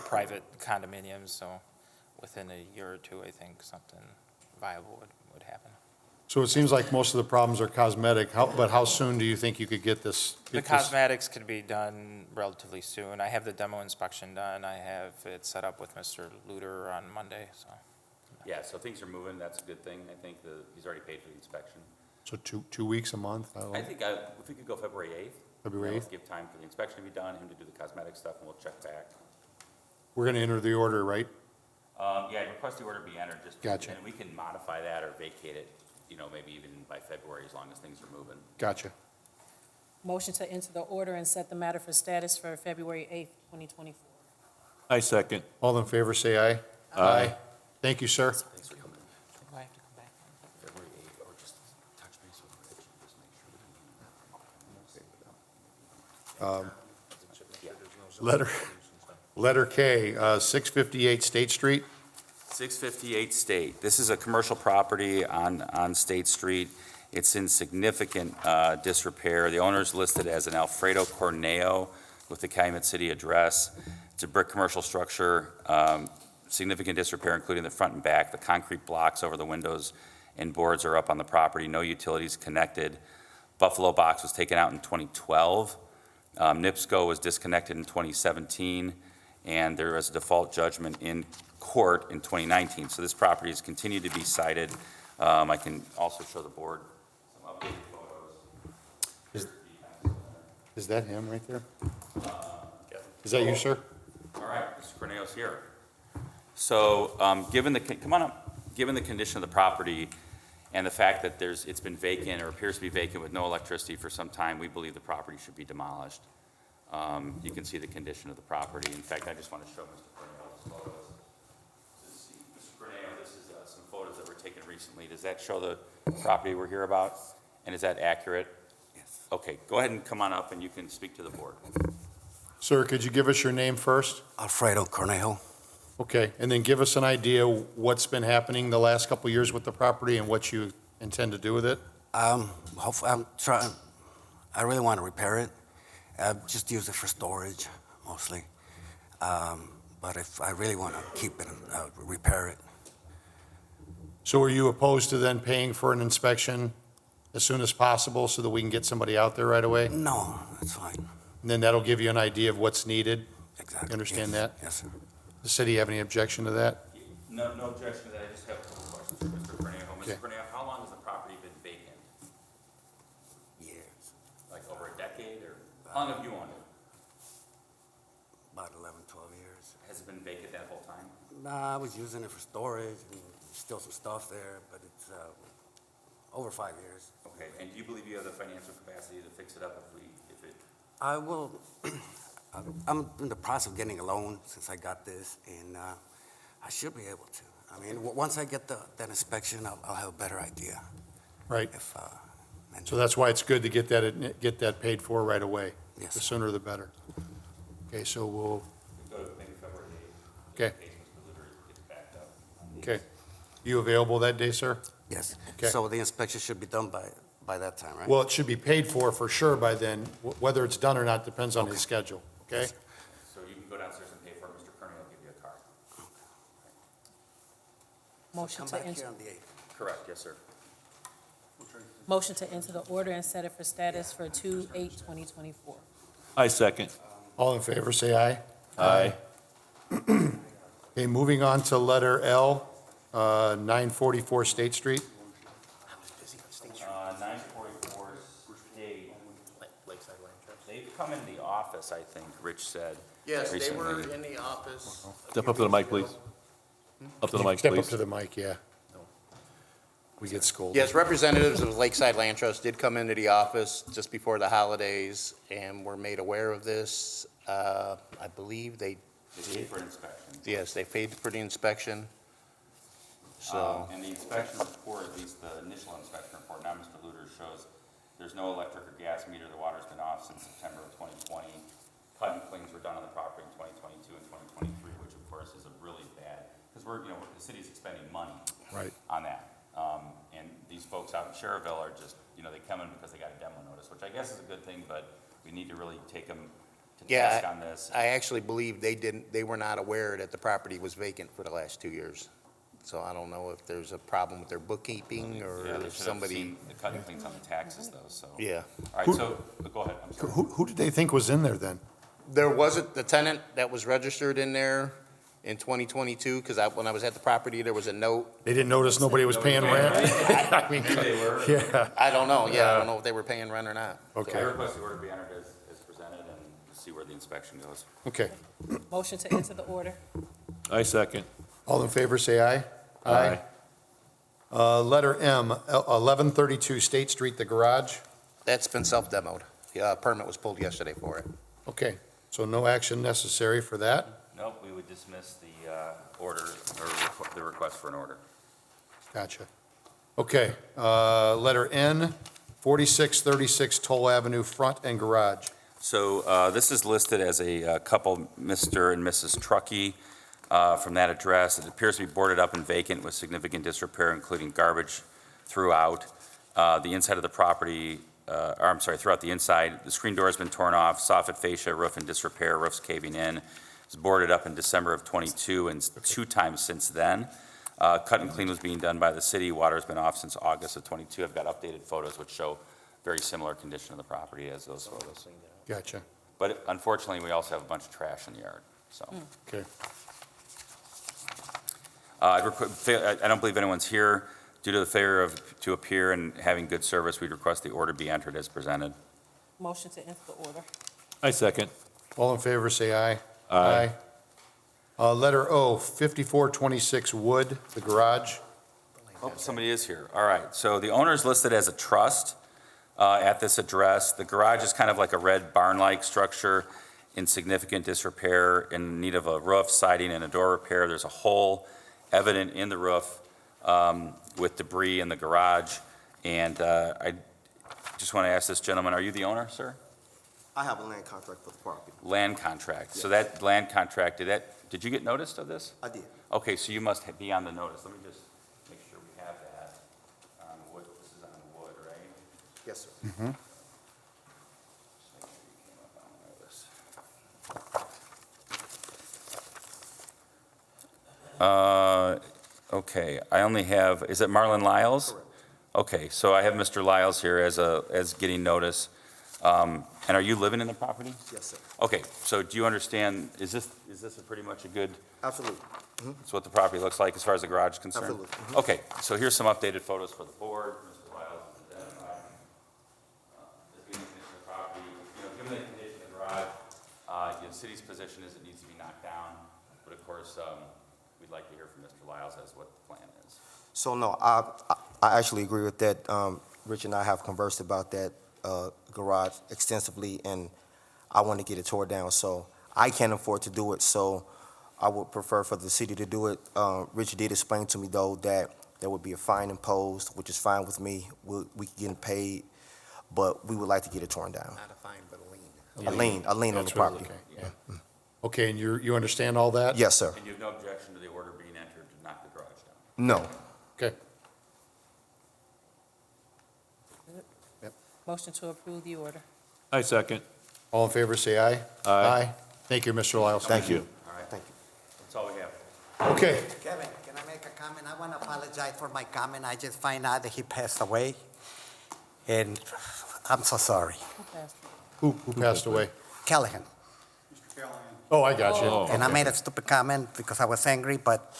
private condominiums, so within a year or two, I think something viable would happen. So it seems like most of the problems are cosmetic, but how soon do you think you could get this? The cosmetics could be done relatively soon. I have the demo inspection done. I have it set up with Mr. Luter on Monday, so. Yeah, so things are moving. That's a good thing. I think he's already paid for the inspection. So 2 weeks, a month? I don't know. I think if we could go February 8th. February 8th? Give time for the inspection to be done, him to do the cosmetic stuff, and we'll check back. We're going to enter the order, right? Yeah, request the order be entered, just. Gotcha. And we can modify that or vacate it, maybe even by February, as long as things are moving. Gotcha. Motion to enter the order and set the matter for status for February 8th, 2024. I second. All in favor, say aye. Aye. Thank you, sir. Thanks for coming. Do I have to come back? February 8th, or just touch base with Rich and just make sure. Letter K, 658 State Street. 658 State. This is a commercial property on State Street. It's in significant disrepair. The owner's listed as an Alfredo Corneo with the Calumet City address. It's a brick commercial structure, significant disrepair, including the front and back. The concrete blocks over the windows and boards are up on the property. No utilities connected. Buffalo box was taken out in 2012. NIPSCO was disconnected in 2017, and there was a default judgment in court in 2019. So this property has continued to be cited. I can also show the board some updated photos. Is that him right there? Is that you, sir? All right, Mr. Corneo's here. So, given the condition of the property and the fact that it's been vacant or appears to be vacant with no electricity for some time, we believe the property should be demolished. You can see the condition of the property. In fact, I just want to show Mr. Corneo's photos. Mr. Corneo, this is some photos that were taken recently. Does that show the property we're here about? And is that accurate? Yes. Okay, go ahead and come on up and you can speak to the board. Sir, could you give us your name first? Alfredo Cornejo. Okay, and then give us an idea what's been happening the last couple of years with the property and what you intend to do with it? Hopefully, I really want to repair it. Just use it for storage, mostly. But if I really want to keep it, repair it. So are you opposed to then paying for an inspection as soon as possible so that we can get somebody out there right away? No, that's fine. And then that'll give you an idea of what's needed? Exactly. You understand Yes. that? Yes, sir. The city have any objection to that? No, no objection to that, I just have a couple questions for Mr. Cornejo. Okay. Mr. Cornejo, how long has the property been vacant? Years, Like over a decade, or how long have you owned it? about 11, 12 years. Has it been vacant that whole time? Nah, I was using it for storage and still some stuff there, but it's over 5 years. Okay, and do you believe you have the financial capacity to fix it up if it, I will, I'm in the process of getting a loan since I got this, and I should be able to. I mean, once I get that inspection, I'll have a better idea. Right. If, and- So that's why it's good to get that paid for right away. Yes. The sooner the better. Okay, so we'll, go to maybe February 8th? Okay. In case Mr. Luder gets backed up. okay. You available that day, sir? Yes. Okay. So the inspection should be done by that time, right? Well, it should be paid for sure by then. Whether it's done or not depends on his schedule, okay? So you can go downstairs and pay for it, Mr. Kearney will give you a card. Motion Come to back here enter, on the 8th. Correct, yes, sir. motion to enter the order and set it for status for 2/8/2024. I second. All in favor, say aye. Aye. Okay, moving on to letter L, 944 State Street. 944 State. They've come into the office, I think, Rich said. Yes, they were recently. in the office. Step up to the mic, please. Up to the mic, Step up please. to the mic, yeah. We get scolded. Yes, representatives of Lakeside Land Trust did come into the office just before the holidays and were made aware of this. I believe They paid for an inspection. yes, they paid for the inspection. So, And the inspection report, at least the initial inspection report, now Mr. Luder, shows there's no electric or gas meter. The water's been off since September of 2020. Cut and cleans were done on the property in 2022 and 2023, which of course is a really bad, because the city's expending money Right. on that. And these folks out in Cherville are just, they come in because they got a demo notice, which I guess is a good thing, but we need to really take them to task on this. I actually believe they were not aware that the property was vacant for the last 2 years. So I don't know if there's a problem with their bookkeeping or Yeah, they if should have somebody, seen the cut and cleans on the taxes though, so. yeah. All right, so, go ahead, I'm sorry. Who did they think was in there then? There wasn't, the tenant that was registered in there in 2022, because when I was at the property, there was a note. They didn't notice nobody was paying rent? I mean, They were. yeah, I don't know, I don't know if they were paying rent or not. So I okay, request the order be entered as presented and see where the inspection goes. okay. Motion to enter the order. I second. All in favor, say aye. Aye. Letter M, 1132 State Street, the garage. That's been self-demoed. Yeah, a permit was pulled yesterday for it. Okay, so no action necessary for that. Nope, we would dismiss the order, or the request for an order. Gotcha. Okay, letter N, 4636 Toll Avenue, front and garage. So this is listed as a couple, Mr. and Mrs. Truckee, from that address. It appears to be boarded up and vacant with significant disrepair, including garbage throughout. The inside of the property, throughout the inside, the screen door has been torn off, soffit fascia, roof in disrepair, roof's caving in. It's boarded up in December of '22 and 2 times since then. Cut and clean was being done by the city. Water's been off since August of '22. I've got updated photos which show very similar condition of the property as those photos. Gotcha, But unfortunately, we also have a bunch of trash in the yard, so. okay. I don't believe anyone's here. Due to the failure to appear and having good service, we'd request the order be entered as presented. Motion to enter the order. I second. All in favor, say aye. Aye. Letter O, 5426 Wood, the garage. Oh, somebody is here. All right, so the owner is listed as a trust at this address. The garage is kind of like a red barn-like structure in significant disrepair, in need of a roof, siding, and a door repair. There's a hole evident in the roof with debris in the garage. And I just want to ask this gentleman, are you the owner, sir? I have a land contract for the property. Land contract. So that land contract, did you get notice of this? I did. Okay, so you must be on the notice. Let me just make sure we have that on wood. This is on wood, right? Yes, sir. Just make sure you came up on the notice. Okay, I only have, is it Marlon Lyles? Correct. Okay, so I have Mr. Lyles here as getting notice. And are you living in the property? Yes, sir. Okay, so do you understand, is this a pretty much a good, Absolutely. that's what the property looks like as far as the garage is concerned? Absolutely. Okay, so here's some updated photos for the board. Mr. Lyles is identified. As being the condition of the property, given the condition of the garage, the city's position is it needs to be knocked down. But of course, we'd like to hear from Mr. Lyles as what the plan is. So, no, I actually agree with that. Rich and I have conversed about that garage extensively, and I want to get it tore down. So I can't afford to do it, so I would prefer for the city to do it. Rich did explain to me, though, that there would be a fine imposed, which is fine with me. We can get paid, but we would like to get it torn down. Not a fine, but a lien. A lien on the That's right, property. okay, yeah. Okay, and you understand all that? Yes, sir. And you have no objection to the order being entered to knock the garage down? No. Okay. Motion to approve the order. I second. All in favor, say aye. Aye. Thank you, Mr. Lyles. Thank you. All right, Thank you. that's all we have. Okay, Kevin, can I make a comment? I want to apologize for my comment. I just find out that he passed away, and I'm so sorry. Who passed? who passed away? Callahan. Oh, I got you. Oh. And I made a stupid comment because I was angry, but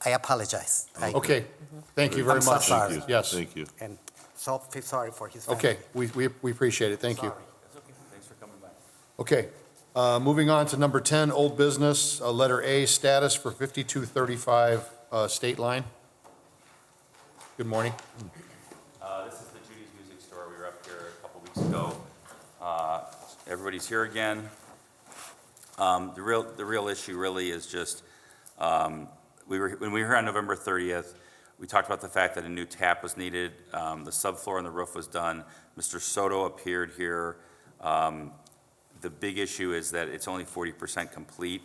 I apologize. Okay, thank you very I'm so much. sorry. Yes, Thank you. And so feel sorry for his family. okay, we appreciate it, thank you. Sorry. That's okay, thanks for coming back. Okay, moving on to number 10, old business, letter A, status for 5235 State Line. Good morning. This is the Judy's Music Store. We were up here a couple weeks ago. Everybody's here again. The real issue really is just, when we were here on November 30th, we talked about the fact that a new tap was needed. The subfloor and the roof was done. Mr. Soto appeared here. The big issue is that it's only 40% complete,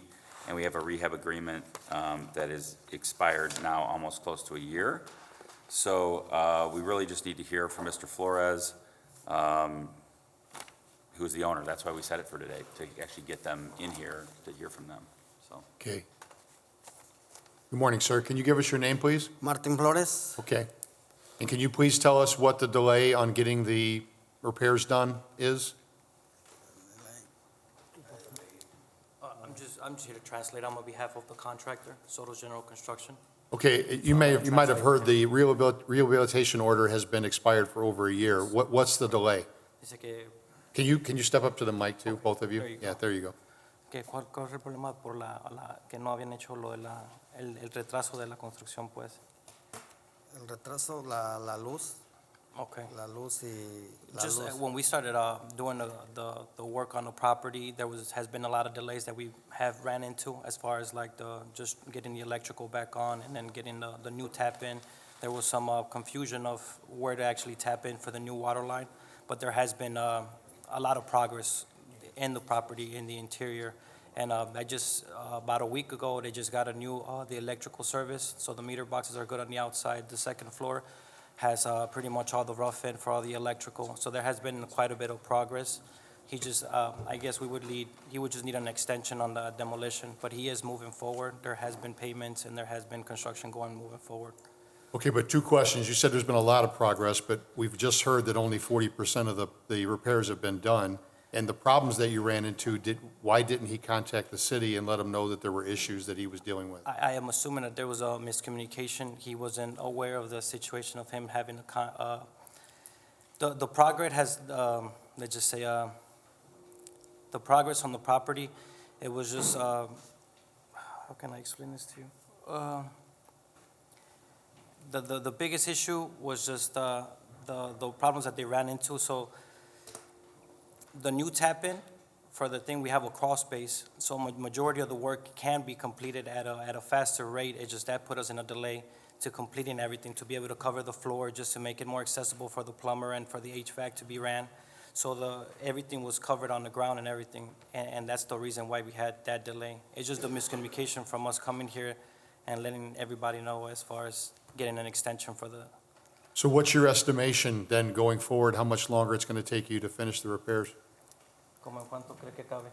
and we have a rehab agreement that is expired now almost close to a year. So we really just need to hear from Mr. Flores, who's the owner. That's why we set it for today, to actually get them in here to hear from them, so. Okay. Good morning, sir. Can you give us your name, please? Martin Flores. Okay. And can you please tell us what the delay on getting the repairs done is? I'm just here to translate on behalf of the contractor, Soto's General Construction. Okay, you might have heard the rehabilitation order has been expired for over a year. What's the delay? Dice que, Can you step up to the mic too, both of you? There you go. Yeah, there you go. que cuál es el problema por que no habían hecho el retraso de la construcción, pues. El retraso, la luz. Okay. La luz y la Just luz. when we started doing the work on the property, has been a lot of delays that we have ran into as far as like just getting the electrical back on and then getting the new tap in. There was some confusion of where to actually tap in for the new water line, but there has been a lot of progress in the property, in the interior. And I just, about a week ago, they just got a new, the electrical service, so the meter boxes are good on the outside. The second floor has pretty much all the rough in for all the electrical, so there has been quite a bit of progress. He just, I guess he would just need an extension on the demolition, but he is moving forward. There has been payments and there has been construction moving forward. Okay, but two questions. You said there's been a lot of progress, but we've just heard that only 40% of the repairs have been done. And the problems that you ran into, why didn't he contact the city and let them know that there were issues that he was dealing with? I am assuming that there was a miscommunication. He wasn't aware of the situation of him having the progress has, let's just say, the progress on the property, it was just, how can I explain this to you? The biggest issue was just the problems that they ran into. So the new tap-in for the thing, we have a crawl space, so majority of the work can be completed at a faster rate. It's just that put us in a delay to completing everything, to be able to cover the floor, just to make it more accessible for the plumber and for the HVAC to be ran. So everything was covered on the ground and everything, and that's the reason why we had that delay. It's just the miscommunication from us coming here and letting everybody know as far as getting an extension for the. So what's your estimation then going forward, how much longer it's going to take you to finish the repairs? ¿Cómo en cuánto cree que cabe?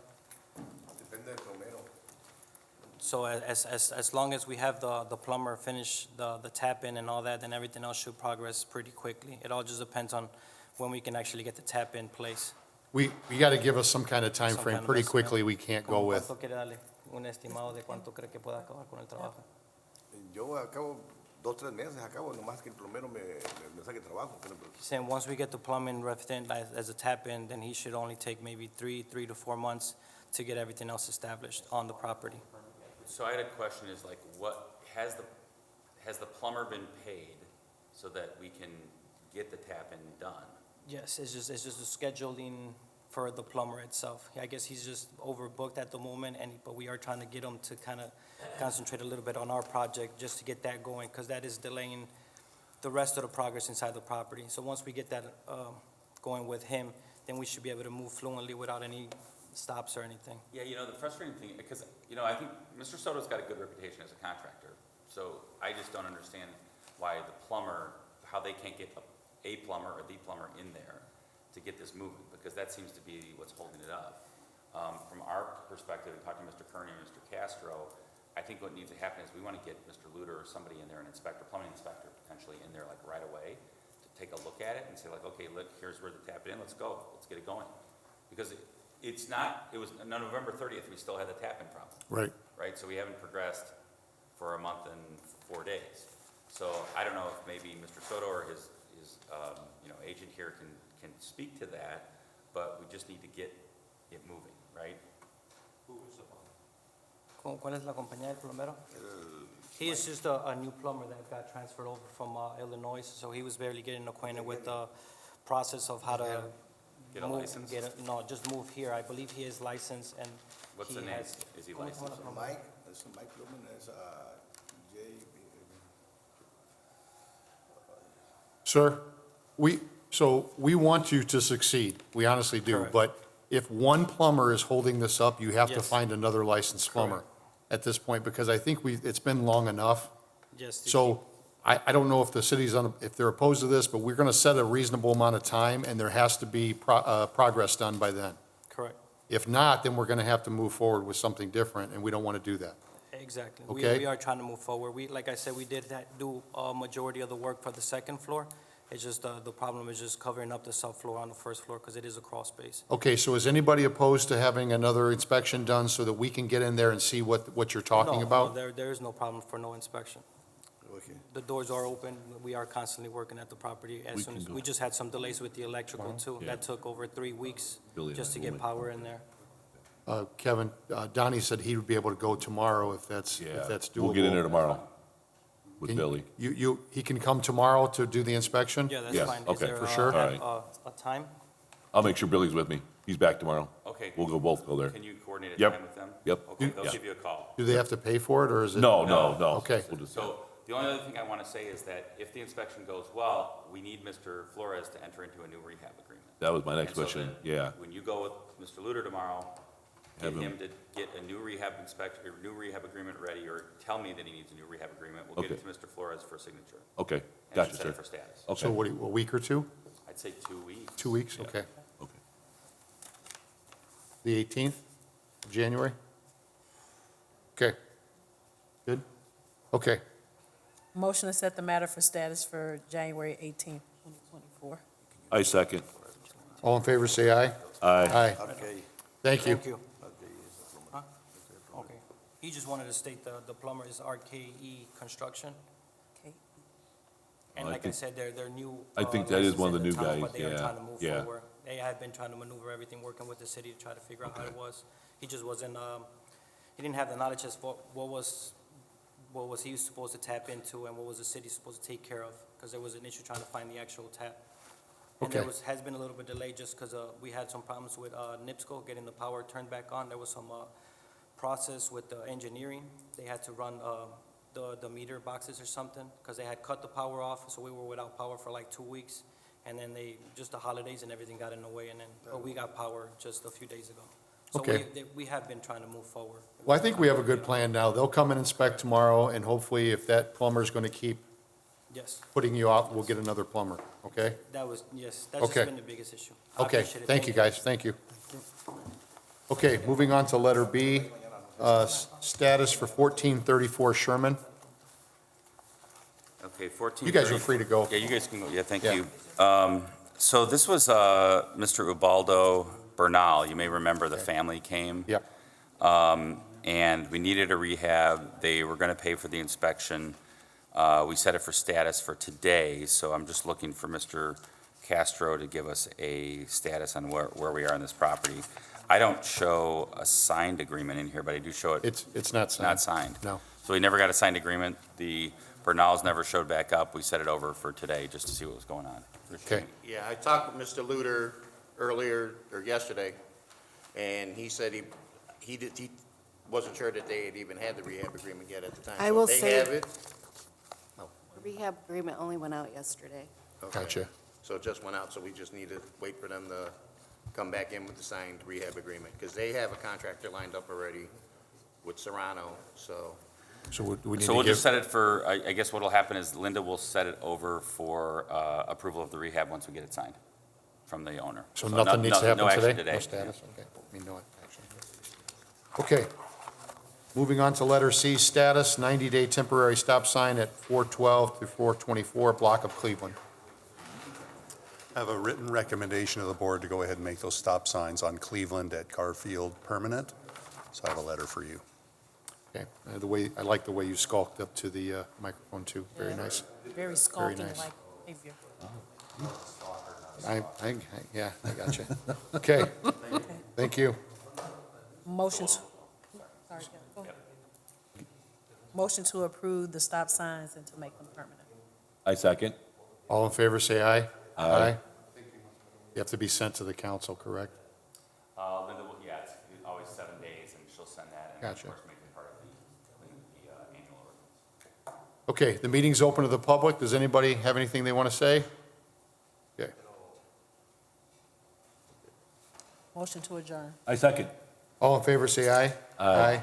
So as long as we have the plumber finish the tap in and all that, then everything else should progress pretty quickly. It all just depends on when we can actually get the tap in place. We got to give us some kind of time Some frame kind of pretty estimate. quickly. We can't go ¿Cómo with. ¿Cuánto quiere darle? Un estimado de cuánto cree que pueda acabar con el trabajo. Yo acabo 2-3 meses, acabo nomás que el plomero me saque trabajo. He's saying once we get the plumbing roughed in as a tap in, then he should only take maybe 3 to 4 months to get everything else established on the property. So I had a question is like, what, has the plumber been paid so that we can get the tap-in done? Yes, it's just the scheduling for the plumber itself. I guess he's just overbooked at the moment, but we are trying to get him to kind of concentrate a little bit on our project just to get that going, because that is delaying the rest of the progress inside the property. So once we get that going with him, then we should be able to move fluently without any stops or anything. Yeah, you know, the frustrating thing, because, you know, I think Mr. Soto's got a good reputation as a contractor, so I just don't understand why the plumber, how they can't get a plumber or the plumber in there to get this moving, because that seems to be what's holding it up. From our perspective, and talking to Mr. Kearney and Mr. Castro, I think what needs to happen is we want to get Mr. Luter or somebody in there, an inspector, plumbing inspector potentially in there like right away to take a look at it and say like, okay, look, here's where the tap in, let's go, let's get it going. Because it's not, it was November 30th, we still had the tap in problem. Right. Right, so we haven't progressed for a month and 4 days. So I don't know if maybe Mr. Soto or his you know, agent here can speak to that, but we just need to get it moving, right? ¿Cuál es la compañía del plomero? He is just a new plumber that got transferred over from Illinois, so he was barely getting acquainted with the process of how to Get a move, license? no, just move here. I believe he is licensed and What's he the name? has. Is he ¿Cómo se llama licensed? la compañía? Mike Plumman es Sir, we want you to succeed. We honestly do. Correct. But if one plumber is holding this up, you have to Yes. find another licensed plumber Correct. at this point, because I think it's been long enough. Just to So I don't know if the city's if they're opposed to this, but we're going to set a reasonable amount of time, and there has to be progress done by then. Correct. If not, then we're going to have to move forward with something different, and we don't want to do that. Exactly. Okay. We are trying to move forward. Like I said, we did do a majority of the work for the second floor. It's just, the problem is just covering up the subfloor on the first floor because it is a crawl space. Okay, so is anybody opposed to having another inspection done so that we can get in there and see what you're talking No, about? there is no problem for no inspection. Okay. The doors are open. We are constantly working at the property as soon as, we just had some delays with the electrical too. Yeah. That took over 3 weeks Billy just to and I get went. power in there. Kevin, Donnie said he would be able to go tomorrow if that's Yeah, doable. we'll get in there tomorrow with Can- Billy. He can come tomorrow to do the inspection? Yeah, that's Yes, fine. okay, Is there for sure. a time? I'll make sure Billy's with me. He's back tomorrow. Okay. We'll both go there. Can you coordinate a Yep. time with them? Yep. Okay, they'll Yeah. give you a call. Do they have to pay for it, or is it? No. Okay. We'll just- So the only other thing I want to say is that if the inspection goes well, we need Mr. Flores to enter into a new rehab agreement. That was my next And so question, then yeah. When you go with Mr. Luter tomorrow, get Have him- him to get a new rehab inspection, or new rehab agreement ready, or tell me that he needs a new rehab agreement. We'll get it to Okay. Mr. Flores for signature. Okay, And gotcha, then set sir. it for status. Okay. So what, a week or two? I'd say 2 weeks. 2 weeks? Yeah. Okay. Okay. The 18th of January? Okay. Good? Okay. Motion to set the matter for status for January 18th, 2024. I second. All in favor, say aye. Aye. Aye. Okay. Thank you. Thank you. Okay. He just wanted to state the plumber is RKE Construction. Okay. And I like I think- said, they're new. I think that is license one of in the new town, guys, But they are yeah, trying to move yeah. forward. They had been trying to maneuver everything, working with the city to try to figure out how it was. He just wasn't, he didn't have the knowledge as what was he supposed to tap into and what was the city supposed to take care of, because there was an issue trying to find the actual tap. And there Okay. has been a little bit delayed just because we had some problems with NIPSCO getting the power turned back on. There was some process with the engineering. They had to run the meter boxes or something because they had cut the power off, so we were without power for like 2 weeks. And then just the holidays and everything got in the way, and then we got power just a few days ago. So Okay. we have been trying to move forward. Well, I think we have a good plan now. They'll come and inspect tomorrow, and hopefully, if that plumber's going to keep Yes, putting you out, we'll get another plumber, okay? that's just Okay. been the biggest issue. I Okay, appreciate it. thank you, guys, thank you. Okay, moving on to letter B, status for 1434 Sherman. Okay, 14. You guys are free to go. Yeah, you guys can go. Yeah, thank Yeah. you. So this was Mr. Ubaldo Bernal. You may remember the family came. Yep. And we needed a rehab. They were going to pay for the inspection. We set it for status for today, so I'm just looking for Mr. Castro to give us a status on where we are on this property. I don't show a signed agreement in here, but I do show it. It's not signed. Not signed. No. So we never got a signed agreement. The Bernals never showed back up. We set it over for today just to see what was going on. Okay. Yeah, I talked with Mr. Luter earlier, or yesterday, and he said he wasn't sure that they had even had the rehab agreement yet at the time. I So will if they say- have it. The rehab agreement only went out yesterday. Okay. Gotcha. So it just went out, so we just need to wait for them to come back in with the signed rehab agreement, because they have a contractor lined up already with Serrano, so. So we need So to we'll just give, set it for, I guess what'll happen is Linda will set it over for approval of the rehab once we get it signed from the owner. so nothing needs to happen No action today? today. No status? Okay. Me no action. Okay. Moving on to letter C, status, 90-day temporary stop sign at 412 through 424, block of Cleveland. I have a written recommendation of the board to go ahead and make those stop signs on Cleveland at Garfield permanent. So I have a letter for you. Okay. I like the way you skulked up to the microphone too. Very Yeah. nice. Very nice. skulking-like behavior. Yeah, I got you. Okay. Thank you. Motion to, sorry, go ahead. Motion to approve the stop signs and to make them permanent. I second. All in favor, say aye. Aye. You have to be sent to the council, correct? Linda will, yeah, it's always 7 days, and she'll send that, and of Gotcha. course, make it part of the annual ordinance. Okay, the meeting's open to the public. Does anybody have anything they want to say? Okay. Motion to adjourn. I second. All in favor, say aye. Aye.